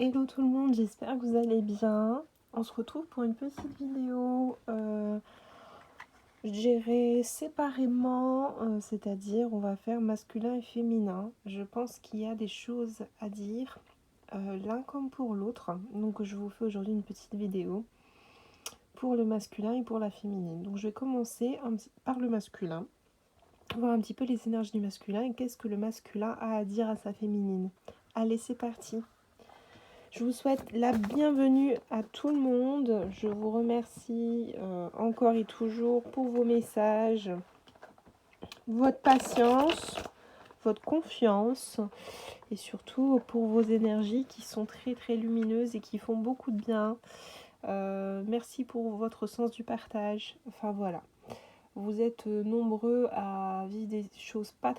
Hello tout le monde, j'espère que vous allez bien. On se retrouve pour une petite vidéo, je dirais séparément, c'est-à-dire on va faire masculin et féminin. Je pense qu'il y a des choses à dire, l'un comme pour l'autre. Donc je vous fais aujourd'hui une petite vidéo pour le masculin et pour la féminine. Donc je vais commencer par le masculin, voir un petit peu les énergies du masculin et qu'est-ce que le masculin a à dire à sa féminine. Allez, c'est parti! Je vous souhaite la bienvenue à tout le monde. Je vous remercie encore et toujours pour vos messages, votre patience, votre confiance et surtout pour vos énergies qui sont très très lumineuses et qui font beaucoup de bien. Merci pour votre sens du partage. Enfin voilà, vous êtes nombreux à vivre des choses pas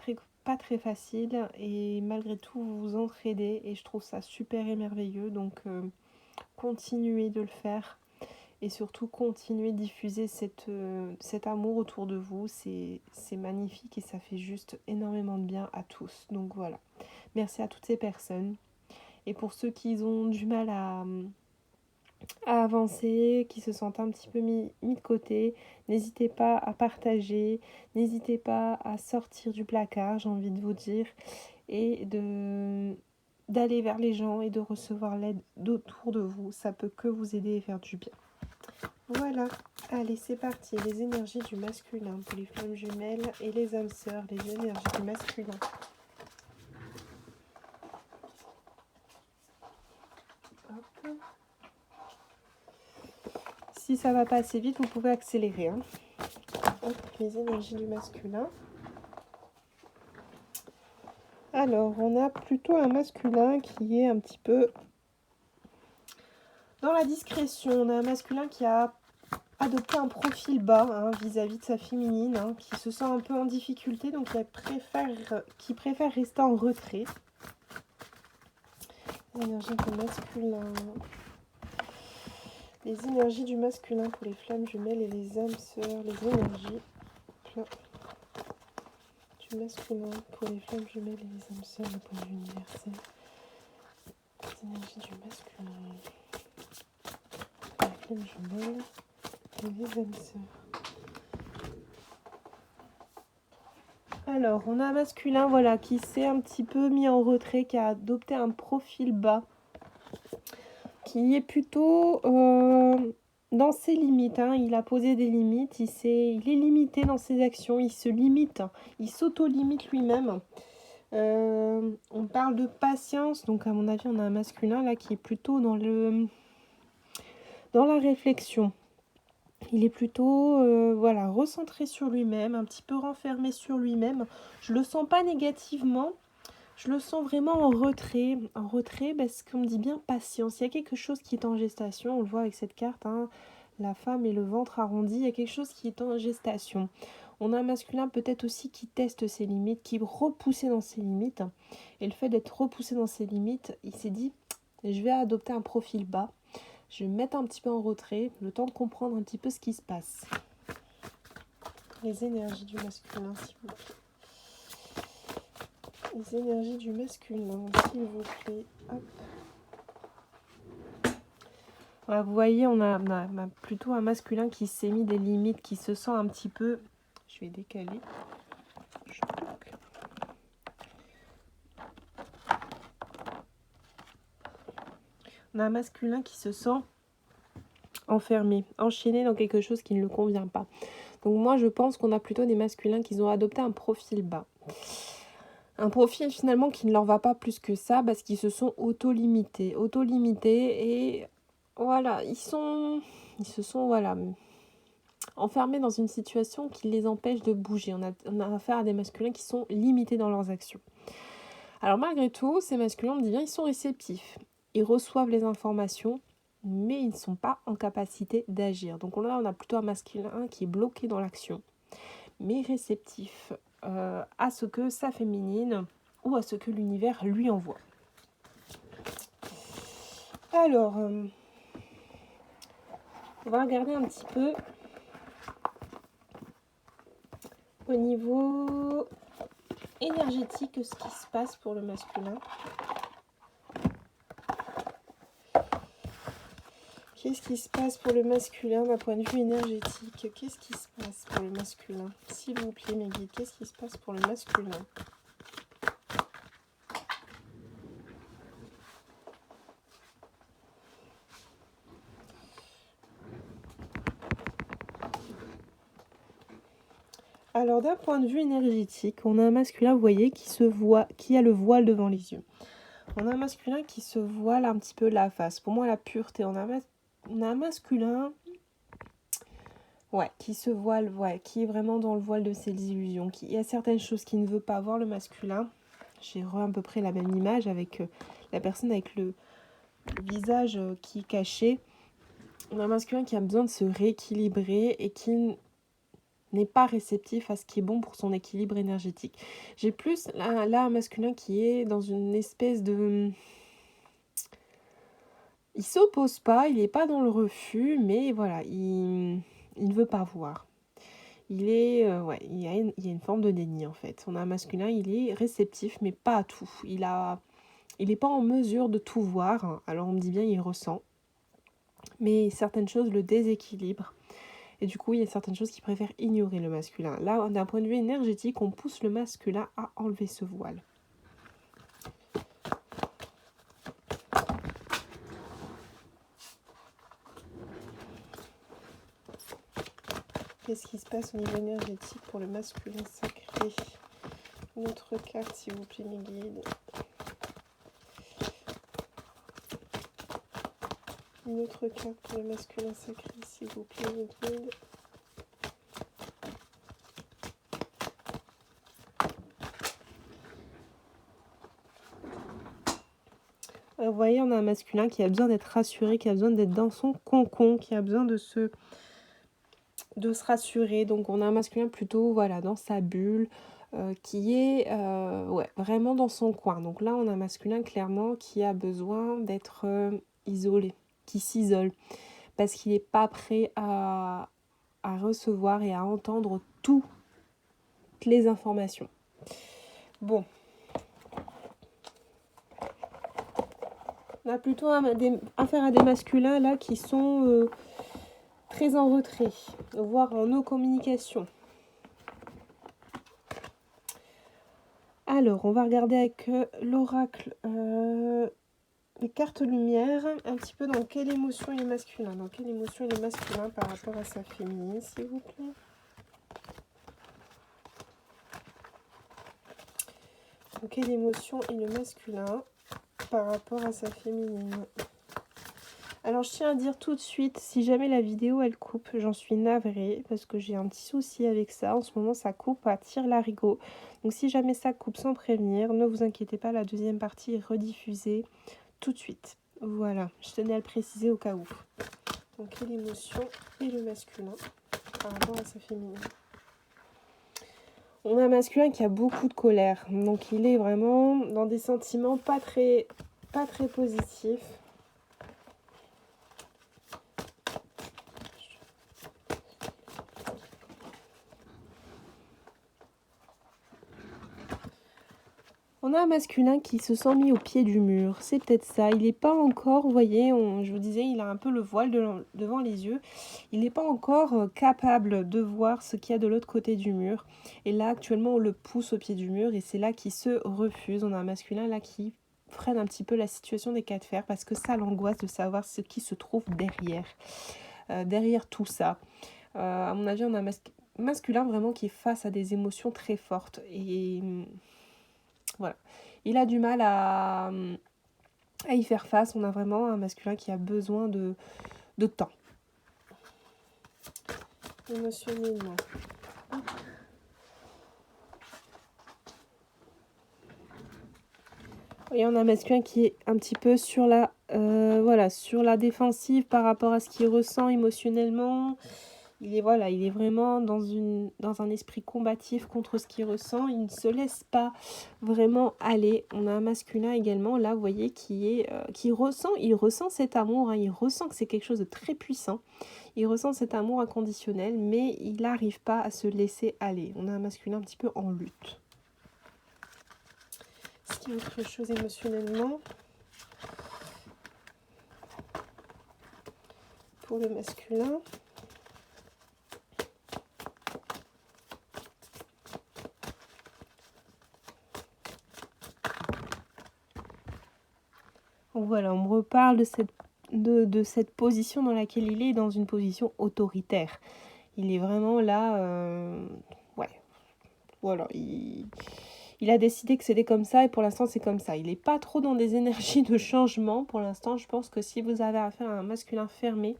très faciles et malgré tout vous vous entraidez et je trouve ça super et merveilleux. Donc continuez de le faire et surtout continuez de diffuser cet amour autour de vous. C'est magnifique et ça fait juste énormément de bien à tous. Donc voilà, merci à toutes ces personnes. Et pour ceux qui ont du mal à avancer, qui se sentent un petit peu mis de côté, n'hésitez pas à partager, n'hésitez pas à sortir du placard, j'ai envie de vous dire, et d'aller vers les gens et de recevoir l'aide autour de vous. Ça peut que vous aider et faire du bien. Voilà, allez, c'est parti. Les énergies du masculin pour les flammes jumelles et les âmes sœurs, les énergies du masculin. Hop. Si ça va pas assez vite, vous pouvez accélérer. Hein. Hop, les énergies du masculin. Alors, on a plutôt un masculin qui est un petit peu dans la discrétion. On a un masculin qui a adopté un profil bas vis-à-vis de sa féminine, qui se sent un peu en difficulté, donc qui préfère rester en retrait. Les énergies du masculin. Les énergies du masculin pour les flammes jumelles et les âmes sœurs. Les énergies du masculin pour les flammes jumelles et les âmes sœurs, le point de vue universel. Les énergies du masculin pour les flammes jumelles et les âmes sœurs. Alors, on a un masculin voilà, qui s'est un petit peu mis en retrait, qui a adopté un profil bas, qui est plutôt dans ses limites. Il a posé des limites, il est limité dans ses actions, il se limite, il s'auto-limite lui-même. On parle de patience, donc à mon avis, on a un masculin là qui est plutôt dans la réflexion. Il est plutôt recentré sur lui-même, un petit peu renfermé sur lui-même. Je le sens pas négativement, je le sens vraiment en retrait parce qu'on me dit bien patience. Il y a quelque chose qui est en gestation, on le voit avec cette carte, la femme et le ventre arrondi, il y a quelque chose qui est en gestation. On a un masculin peut-être aussi qui teste ses limites, qui est repoussé dans ses limites. Et le fait d'être repoussé dans ses limites, il s'est dit, je vais adopter un profil bas. Je vais me mettre un petit peu en retrait, le temps de comprendre un petit peu ce qui se passe. Les énergies du masculin, s'il vous plaît. Les énergies du masculin, s'il vous plaît. Hop. Voilà, vous voyez, on a plutôt un masculin qui s'est mis des limites, qui se sent un petit peu... Je vais décaler. On a un masculin qui se sent enfermé, enchaîné dans quelque chose qui ne le convient pas. Donc moi, je pense qu'on a plutôt des masculins qui ont adopté un profil bas. Un profil finalement qui ne leur va pas plus que ça parce qu'ils se sont auto-limités et voilà, ils se sont enfermés dans une situation qui les empêche de bouger. On a affaire à des masculins qui sont limités dans leurs actions. Alors malgré tout, ces masculins, on me dit bien, ils sont réceptifs. Ils reçoivent les informations, mais ils ne sont pas en capacité d'agir. Donc là, on a plutôt un masculin qui est bloqué dans l'action, mais réceptif à ce que sa féminine ou à ce que l'univers lui envoie. Alors, on va regarder un petit peu au niveau énergétique ce qui se passe pour le masculin. Qu'est-ce qui se passe pour le masculin d'un point de vue énergétique? Qu'est-ce qui se passe pour le masculin? S'il vous plaît, mes guides, qu'est-ce qui se passe pour le masculin? Alors, d'un point de vue énergétique, on a un masculin, vous voyez, qui a le voile devant les yeux. On a un masculin qui se voile un petit peu la face. Pour moi, la pureté. On a un masculin, ouais, qui se voile, ouais, qui est vraiment dans le voile de ses illusions. Il y a certaines choses qu'il ne veut pas voir, le masculin. J'ai à peu près la même image avec la personne avec le visage qui est caché. On a un masculin qui a besoin de se rééquilibrer et qui n'est pas réceptif à ce qui est bon pour son équilibre énergétique. J'ai plus là un masculin qui est dans une espèce de... Il s'oppose pas, il n'est pas dans le refus, mais voilà, il ne veut pas voir. Il est... ouais, il y a une forme de déni en fait. On a un masculin, il est réceptif, mais pas à tout. Il n'est pas en mesure de tout voir. Alors on me dit bien, il ressent. Mais certaines choses le déséquilibrent. Et du coup, il y a certaines choses qui préfèrent ignorer le masculin. Là, d'un point de vue énergétique, on pousse le masculin à enlever ce voile. Qu'est-ce qui se passe au niveau énergétique pour le masculin sacré? Une autre carte, s'il vous plaît, mes guides. Une autre carte pour le masculin sacré, s'il vous plaît, mes guides. Vous voyez, on a un masculin qui a besoin d'être rassuré, qui a besoin d'être dans son cocon, qui a besoin de se rassurer. Donc on a un masculin plutôt voilà, dans sa bulle, qui est ouais, vraiment dans son coin. Donc là, on a un masculin clairement qui a besoin d'être isolé, qui s'isole, parce qu'il n'est pas prêt à recevoir et à entendre toutes les informations. Bon. On a plutôt affaire à des masculins là qui sont très en retrait, voire en no communication. Alors, on va regarder avec l'oracle les cartes lumière, un petit peu dans quelle émotion il est masculin. Dans quelle émotion il est masculin par rapport à sa féminine, s'il vous plaît. Dans quelle émotion il est masculin par rapport à sa féminine. Alors je tiens à dire tout de suite, si jamais la vidéo elle coupe, j'en suis navrée parce que j'ai un petit souci avec ça. En ce moment ça coupe à tire-larigot. Donc si jamais ça coupe sans prévenir, ne vous inquiétez pas, la deuxième partie est rediffusée tout de suite. Voilà, je tenais à le préciser au cas où. Donc quelle émotion est le masculin par rapport à sa féminine. On a un masculin qui a beaucoup de colère, donc il est vraiment dans des sentiments pas très positifs. On a un masculin qui se sent mis au pied du mur, c'est peut-être ça. Il n'est pas encore, vous voyez, je vous disais, il a un peu le voile devant les yeux. Il n'est pas encore capable de voir ce qu'il y a de l'autre côté du mur. Et là, actuellement, on le pousse au pied du mur et c'est là qu'il se refuse. On a un masculin là qui freine un petit peu la situation des cas de fer parce que ça l'angoisse de savoir ce qui se trouve derrière tout ça. À mon avis, on a un masculin vraiment qui est face à des émotions très fortes et... Voilà, il a du mal à y faire face. On a vraiment un masculin qui a besoin de temps. Émotionnellement. Et on a un masculin qui est un petit peu sur la défensive par rapport à ce qu'il ressent émotionnellement. Il est vraiment dans un esprit combatif contre ce qu'il ressent. Il ne se laisse pas vraiment aller. On a un masculin également, là, vous voyez, qui ressent cet amour. Hein, il ressent que c'est quelque chose de très puissant. Il ressent cet amour inconditionnel, mais il n'arrive pas à se laisser aller. On a un masculin un petit peu en lutte. Est-ce qu'il y a autre chose émotionnellement ? pour le masculin. Donc voilà, on me reparle de cette position dans laquelle il est, dans une position autoritaire. Il est vraiment là, ouais, voilà, il a décidé que c'était comme ça et pour l'instant c'est comme ça. Il n'est pas trop dans des énergies de changement pour l'instant. Je pense que si vous avez affaire à un masculin fermé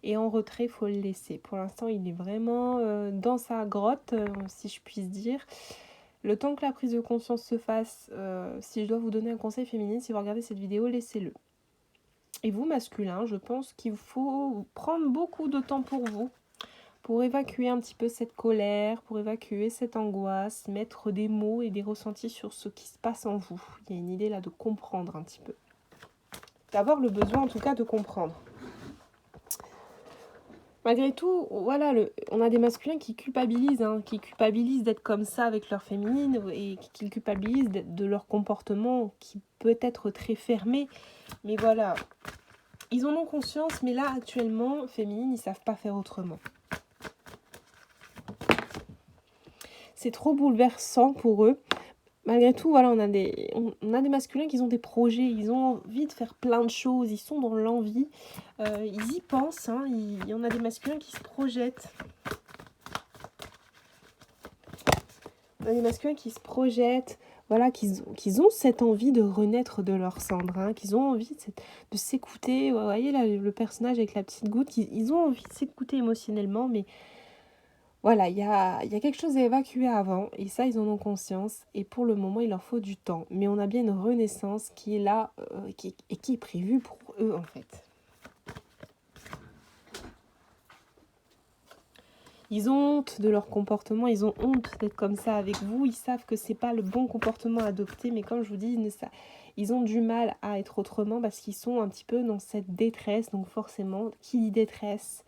et en retrait, il faut le laisser. Pour l'instant, il est vraiment dans sa grotte, si je puis dire. Le temps que la prise de conscience se fasse, si je dois vous donner un conseil féminin, si vous regardez cette vidéo, laissez-le. Et vous, masculin, je pense qu'il faut prendre beaucoup de temps pour évacuer un petit peu cette colère, pour évacuer cette angoisse, mettre des mots et des ressentis sur ce qui se passe en vous. Il y a une idée là de comprendre un petit peu. D'avoir le besoin en tout cas de comprendre. Malgré tout, voilà, on a des masculins qui culpabilisent d'être comme ça avec leur féminine et qui culpabilisent de leur comportement qui peut être très fermé. Mais voilà, ils en ont conscience, mais là actuellement, féminine, ils savent pas faire autrement. C'est trop bouleversant pour eux. Malgré tout, voilà, on a des masculins qui ont des projets, ils ont envie de faire plein de choses, ils sont dans l'envie, ils y pensent, hein, il y en a des masculins qui se projettent. On a des masculins qui se projettent, voilà, qu'ils ont cette envie de renaître de leur cendre, hein, qu'ils ont envie de s'écouter. Vous voyez là, le personnage avec la petite goutte, ils ont envie de s'écouter émotionnellement, mais voilà, il y a quelque chose à évacuer avant, et ça, ils en ont conscience, et pour le moment, il leur faut du temps. Mais on a bien une renaissance qui est là, qui est prévue pour eux, en fait. Ils ont honte de leur comportement, ils ont honte d'être comme ça avec vous, ils savent que c'est pas le bon comportement à adopter, mais comme je vous dis, ils ont du mal à être autrement parce qu'ils sont un petit peu dans cette détresse, donc forcément, qui dit détresse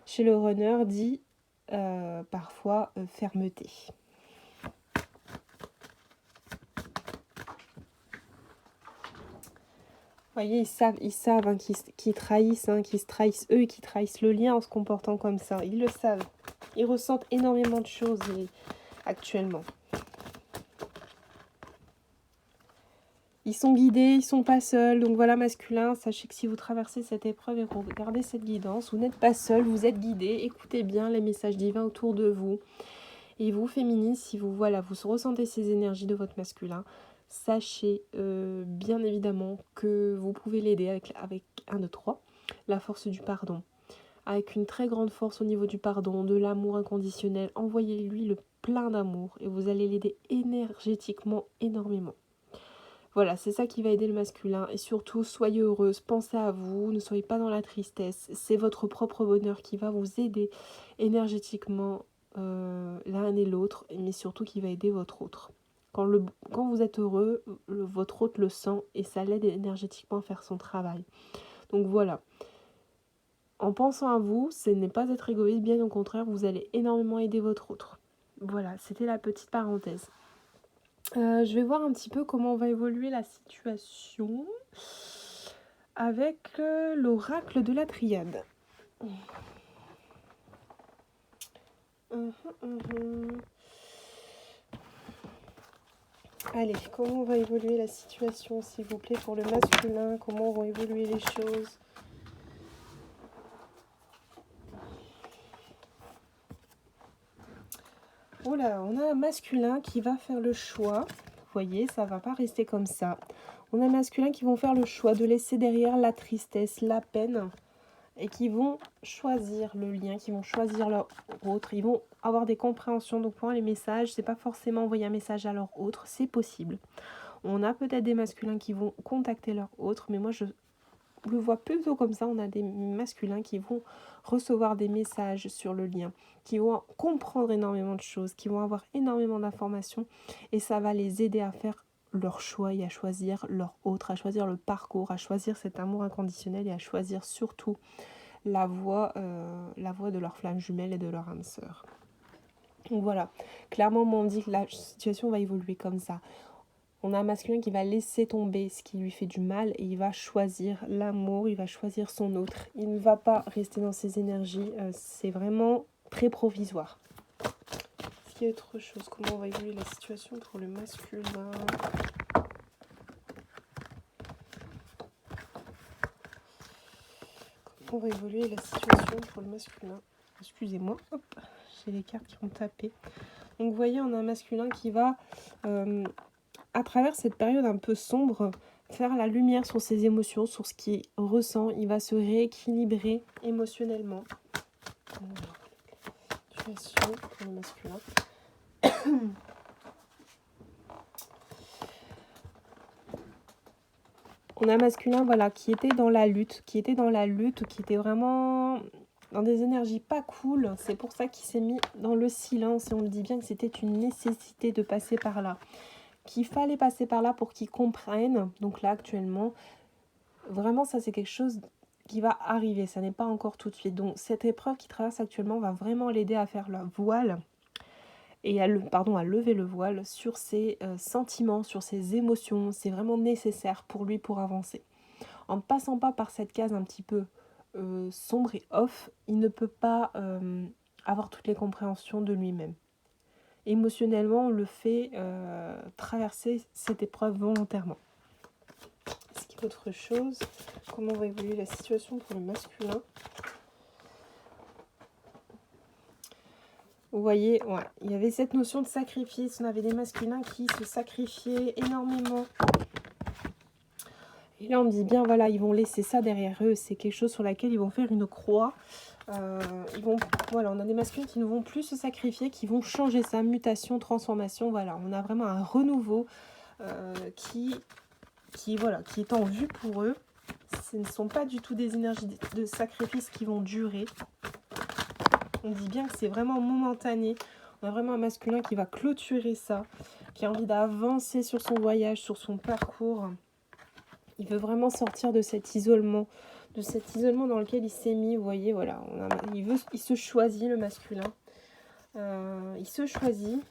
chez le runner dit parfois fermeté. Vous voyez, ils savent hein, qu'ils trahissent, hein, qu'ils se trahissent eux et qu'ils trahissent le lien en se comportant comme ça. Ils le savent. Ils ressentent énormément de choses actuellement. Ils sont guidés, ils sont pas seuls. Donc voilà, masculin, sachez que si vous traversez cette épreuve et que vous regardez cette guidance, vous n'êtes pas seul, vous êtes guidé. Écoutez bien les messages divins autour de vous. Et vous, féminine, si vous ressentez ces énergies de votre masculin, sachez bien évidemment que vous pouvez l'aider avec 1, 2, 3, la force du pardon. Avec une très grande force au niveau du pardon, de l'amour inconditionnel, envoyez-lui le plein d'amour et vous allez l'aider énergétiquement énormément. Voilà, c'est ça qui va aider le masculin. Et surtout, soyez heureuse, pensez à vous, ne soyez pas dans la tristesse. C'est votre propre bonheur qui va vous aider énergétiquement l'un et l'autre, mais surtout qui va aider votre autre. Quand vous êtes heureux, votre autre le sent et ça l'aide énergétiquement à faire son travail. Donc voilà. En pensant à vous, ce n'est pas être égoïste, bien au contraire, vous allez énormément aider votre autre. Voilà, c'était la petite parenthèse. Je vais voir un petit peu comment va évoluer la situation avec l'oracle de la triade. Allez, comment va évoluer la situation, s'il vous plaît, pour le masculin? Comment vont évoluer les choses? Oh là, on a un masculin qui va faire le choix. Vous voyez, ça va pas rester comme ça. On a un masculin qui vont faire le choix de laisser derrière la tristesse, la peine, et qui vont choisir le lien, qui vont choisir leur autre. Ils vont avoir des compréhensions. Donc pour les messages, c'est pas forcément envoyer un message à leur autre, c'est possible. On a peut-être des masculins qui vont contacter leur autre, mais moi je le vois plutôt comme ça. On a des masculins qui vont recevoir des messages sur le lien, qui vont comprendre énormément de choses, qui vont avoir énormément d'informations, et ça va les aider à faire leur choix et à choisir leur autre, à choisir le parcours, à choisir cet amour inconditionnel et à choisir surtout la voie de leur flamme jumelle et de leur âme sœur. Donc voilà, clairement on dit que la situation va évoluer comme ça. On a un masculin qui va laisser tomber ce qui lui fait du mal et il va choisir l'amour, il va choisir son autre. Il ne va pas rester dans ses énergies, c'est vraiment très provisoire. Est-ce qu'il y a autre chose? Comment va évoluer la situation pour le masculin? Comment va évoluer la situation pour le masculin? Excusez-moi, hop, j'ai les cartes qui vont taper. Donc vous voyez, on a un masculin qui va... à travers cette période un peu sombre, faire la lumière sur ses émotions, sur ce qu'il ressent. Il va se rééquilibrer émotionnellement. Situation pour le masculin. On a un masculin voilà, qui était dans la lutte, qui était vraiment dans des énergies pas cool. C'est pour ça qu'il s'est mis dans le silence et on me dit bien que c'était une nécessité de passer par là. Qu'il fallait passer par là pour qu'ils comprennent. Donc là, actuellement, vraiment, ça, c'est quelque chose qui va arriver. Ça n'est pas encore tout de suite. Donc, cette épreuve qui traverse actuellement va vraiment l'aider à faire le voile et à lever le voile sur ses sentiments, sur ses émotions. C'est vraiment nécessaire pour lui pour avancer. En ne passant pas par cette case un petit peu sombre et off, il ne peut pas avoir toutes les compréhensions de lui-même. Émotionnellement, on le fait traverser cette épreuve volontairement. Est-ce qu'il y a autre chose? Comment va évoluer la situation pour le masculin? Vous voyez, ouais, il y avait cette notion de sacrifice. On avait des masculins qui se sacrifiaient énormément. Et là, on me dit bien, voilà, ils vont laisser ça derrière eux. C'est quelque chose sur laquelle ils vont faire une croix. Voilà, on a des masculins qui ne vont plus se sacrifier, qui vont changer ça, mutation, transformation. Voilà, on a vraiment un renouveau qui est en vue pour eux. Ce ne sont pas du tout des énergies de sacrifice qui vont durer. On dit bien que c'est vraiment momentané. On a vraiment un masculin qui va clôturer ça, qui a envie d'avancer sur son voyage, sur son parcours. Il veut vraiment sortir de cet isolement dans lequel il s'est mis. Vous voyez, voilà, il se choisit, le masculin. Il se choisit.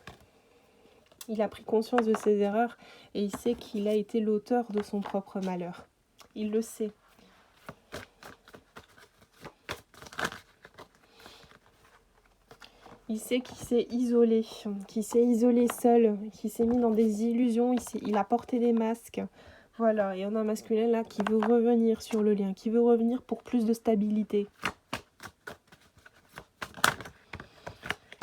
Il a pris conscience de ses erreurs et il sait qu'il a été l'auteur de son propre malheur. Il le sait. Il sait qu'il s'est isolé seul, qu'il s'est mis dans des illusions, il a porté des masques. Voilà, et on a un masculin là qui veut revenir sur le lien, qui veut revenir pour plus de stabilité.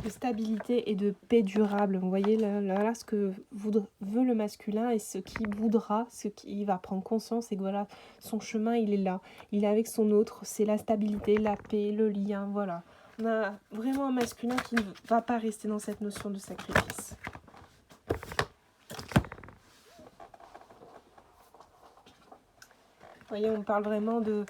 De stabilité et de paix durable. Vous voyez là ce que veut le masculin et ce qu'il voudra, ce qu'il va prendre conscience, et que voilà, son chemin il est là. Il est avec son autre, c'est la stabilité, la paix, le lien, voilà. On a vraiment un masculin qui ne va pas rester dans cette notion de sacrifice. Vous voyez, on parle vraiment de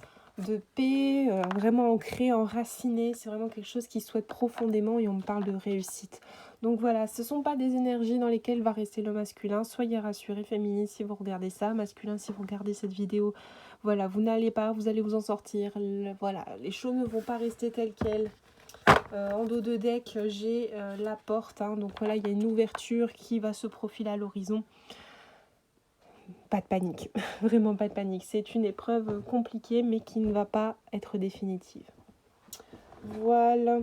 paix, vraiment ancré, enraciné. C'est vraiment quelque chose qu'il souhaite profondément et on me parle de réussite. Donc voilà, ce ne sont pas des énergies dans lesquelles va rester le masculin. Soyez rassurés, féministes, si vous regardez ça. Masculin, si vous regardez cette vidéo, voilà, vous n'allez pas, vous allez vous en sortir. Voilà, les choses ne vont pas rester telles quelles. En dos de deck, j'ai la porte. Donc voilà, il y a une ouverture qui va se profiler à l'horizon. Pas de panique, vraiment pas de panique. C'est une épreuve compliquée, mais qui ne va pas être définitive. Voilà.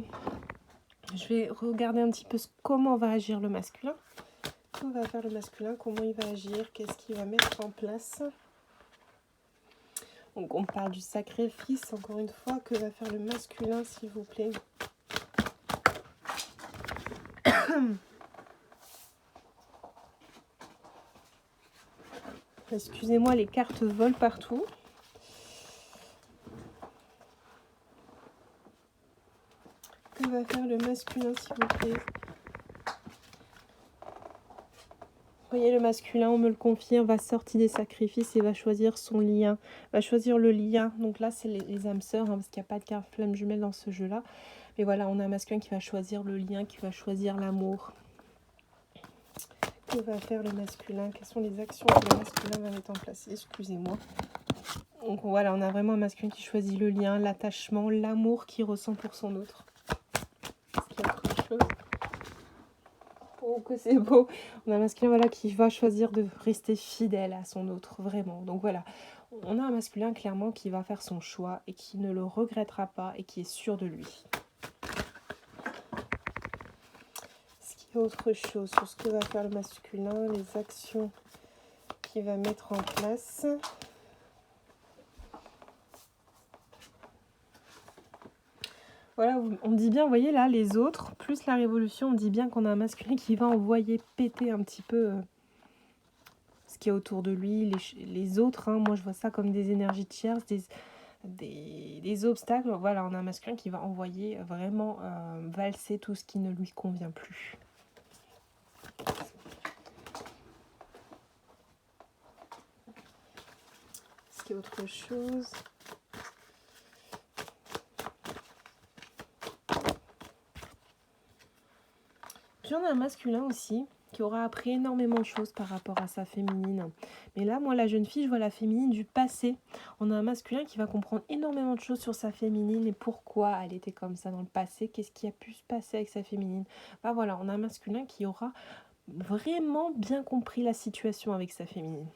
Je vais regarder un petit peu comment va agir le masculin. Que va faire le masculin? Comment il va agir? Qu'est-ce qu'il va mettre en place? Donc on parle du sacrifice, encore une fois. Que va faire le masculin, s'il vous plaît? Excusez-moi, les cartes volent partout. Que va faire le masculin, s'il vous plaît? Vous voyez, le masculin, on me le confirme, va sortir des sacrifices et va choisir son lien. Va choisir le lien. Donc là, c'est les âmes sœurs, parce qu'il n'y a pas de carte flamme jumelle dans ce jeu-là. Mais voilà, on a un masculin qui va choisir le lien, qui va choisir l'amour. Que va faire le masculin? Quelles sont les actions que le masculin va mettre en place? Excusez-moi. Donc voilà, on a vraiment un masculin qui choisit le lien, l'attachement, l'amour qu'il ressent pour son autre. Est-ce qu'il y a autre chose? Oh, que c'est beau. On a un masculin voilà, qui va choisir de rester fidèle à son autre, vraiment. Donc voilà, on a un masculin clairement qui va faire son choix et qui ne le regrettera pas et qui est sûr de lui. Est-ce qu'il y a autre chose sur ce que va faire le masculin, les actions qu'il va mettre en place? Voilà, on dit bien, vous voyez là, les autres, plus la révolution, on dit bien qu'on a un masculin qui va envoyer péter un petit peu ce qui est autour de lui, les autres. Hein, moi, je vois ça comme des énergies tierces, des obstacles. Voilà, on a un masculin qui va envoyer vraiment valser tout ce qui ne lui convient plus. Est-ce qu'il y a autre chose? Puis on a un masculin aussi qui aura appris énormément de choses par rapport à sa féminine. Mais là, moi, la jeune fille, je vois la féminine du passé. On a un masculin qui va comprendre énormément de choses sur sa féminine et pourquoi elle était comme ça dans le passé, qu'est-ce qui a pu se passer avec sa féminine. Bah voilà, on a un masculin qui aura vraiment bien compris la situation avec sa féminine.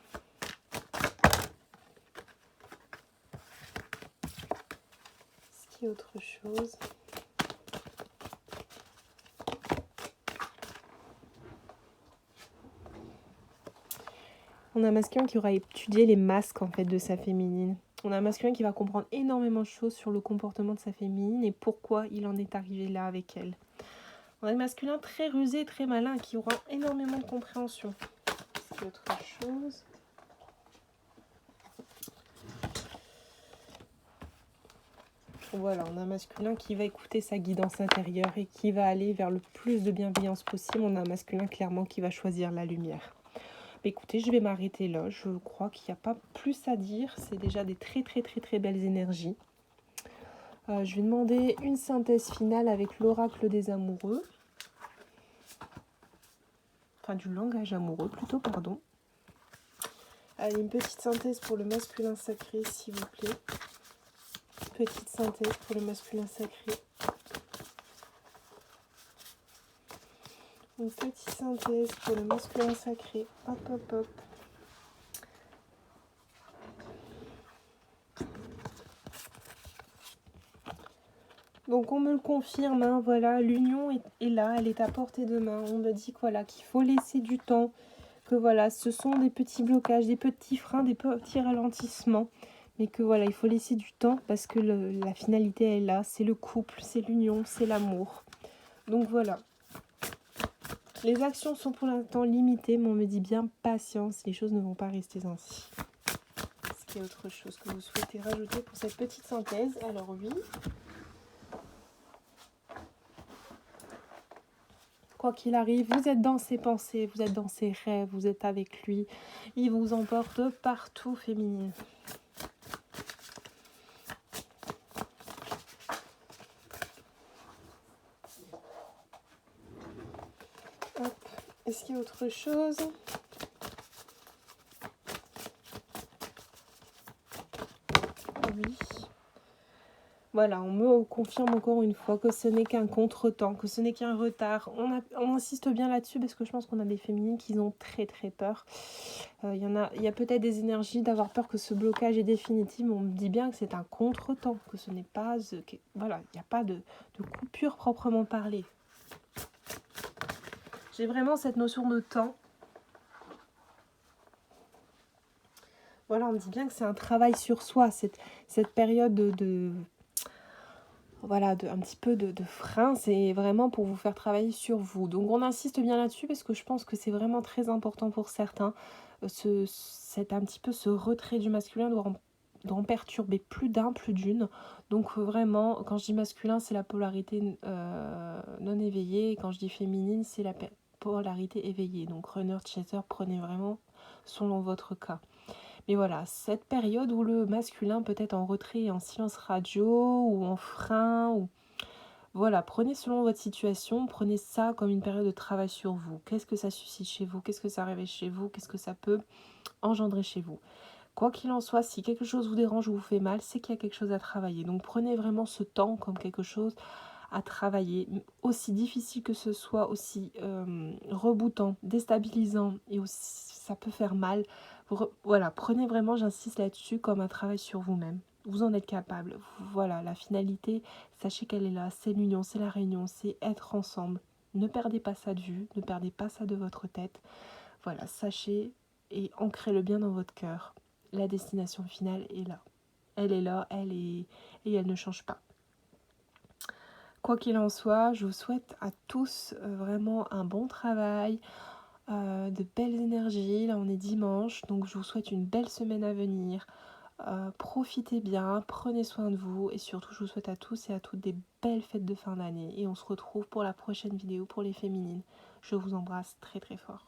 Est-ce qu'il y a autre chose? On a un masculin qui aura étudié les masques en fait de sa féminine. On a un masculin qui va comprendre énormément de choses sur le comportement de sa féminine et pourquoi il en est arrivé là avec elle. On a un masculin très rusé, très malin, qui aura énormément de compréhension. Est-ce qu'il y a autre chose? Voilà, on a un masculin qui va écouter sa guidance intérieure et qui va aller vers le plus de bienveillance possible. On a un masculin clairement qui va choisir la lumière. Écoutez, je vais m'arrêter là. Je crois qu'il n'y a pas plus à dire. C'est déjà des très très très très belles énergies. Je vais demander une synthèse finale avec l'oracle des amoureux. Enfin, du langage amoureux plutôt, pardon. Allez, une petite synthèse pour le masculin sacré, s'il vous plaît. Petite synthèse pour le masculin sacré. Une petite synthèse pour le masculin sacré. Hop, hop, hop. Donc on me le confirme, hein, voilà, l'union est là, elle est à portée de main. On me dit que, voilà, qu'il faut laisser du temps, que voilà, ce sont des petits blocages, des petits freins, des petits ralentissements. Mais que voilà, il faut laisser du temps parce que la finalité est là, c'est le couple, c'est l'union, c'est l'amour. Donc voilà. Les actions sont pour l'instant limitées, mais on me dit bien patience, les choses ne vont pas rester ainsi. Est-ce qu'il y a autre chose que vous souhaitez rajouter pour cette petite synthèse? Alors oui. Quoi qu'il arrive, vous êtes dans ses pensées, vous êtes dans ses rêves, vous êtes avec lui. Il vous emporte partout, féminine. Hop. Est-ce qu'il y a autre chose? Oui. Voilà, on me confirme encore une fois que ce n'est qu'un contretemps, que ce n'est qu'un retard. On insiste bien là-dessus parce que je pense qu'on a des féminines qui ont très très peur. Il y a peut-être des énergies d'avoir peur que ce blocage est définitif, mais on me dit bien que c'est un contretemps, que ce n'est pas... voilà, il n'y a pas de coupure proprement parlée. J'ai vraiment cette notion de temps. Voilà, on me dit bien que c'est un travail sur soi, cette période voilà, un petit peu de frein, c'est vraiment pour vous faire travailler sur vous. Donc on insiste bien là-dessus parce que je pense que c'est vraiment très important pour certains. C'est un petit peu ce retrait du masculin doit en perturber plus d'un, plus d'une. Donc vraiment, quand je dis masculin, c'est la polarité non éveillée. Et quand je dis féminine, c'est la polarité éveillée. Donc runner, chaser, prenez vraiment selon votre cas. Mais voilà, cette période où le masculin peut être en retrait, en silence radio ou en frein, ou voilà, prenez selon votre situation, prenez ça comme une période de travail sur vous. Qu'est-ce que ça suscite chez vous? Qu'est-ce que ça réveille chez vous? Qu'est-ce que ça peut engendrer chez vous? Quoi qu'il en soit, si quelque chose vous dérange ou vous fait mal, c'est qu'il y a quelque chose à travailler. Donc prenez vraiment ce temps comme quelque chose à travailler, aussi difficile que ce soit, aussi rebootant, déstabilisant et aussi ça peut faire mal. Voilà, prenez vraiment, j'insiste là-dessus, comme un travail sur vous-même. Vous en êtes capable. Voilà, la finalité, sachez qu'elle est là. C'est l'union, c'est la réunion, c'est être ensemble. Ne perdez pas ça de vue, ne perdez pas ça de votre tête. Voilà, sachez et ancrez-le bien dans votre cœur. La destination finale est là. Elle est là, elle est... et elle ne change pas. Quoi qu'il en soit, je vous souhaite à tous vraiment un bon travail, de belles énergies. Là, on est dimanche, donc je vous souhaite une belle semaine à venir. Profitez bien, prenez soin de vous et surtout, je vous souhaite à tous et à toutes des belles fêtes de fin d'année. Et on se retrouve pour la prochaine vidéo pour les féminines. Je vous embrasse très très fort.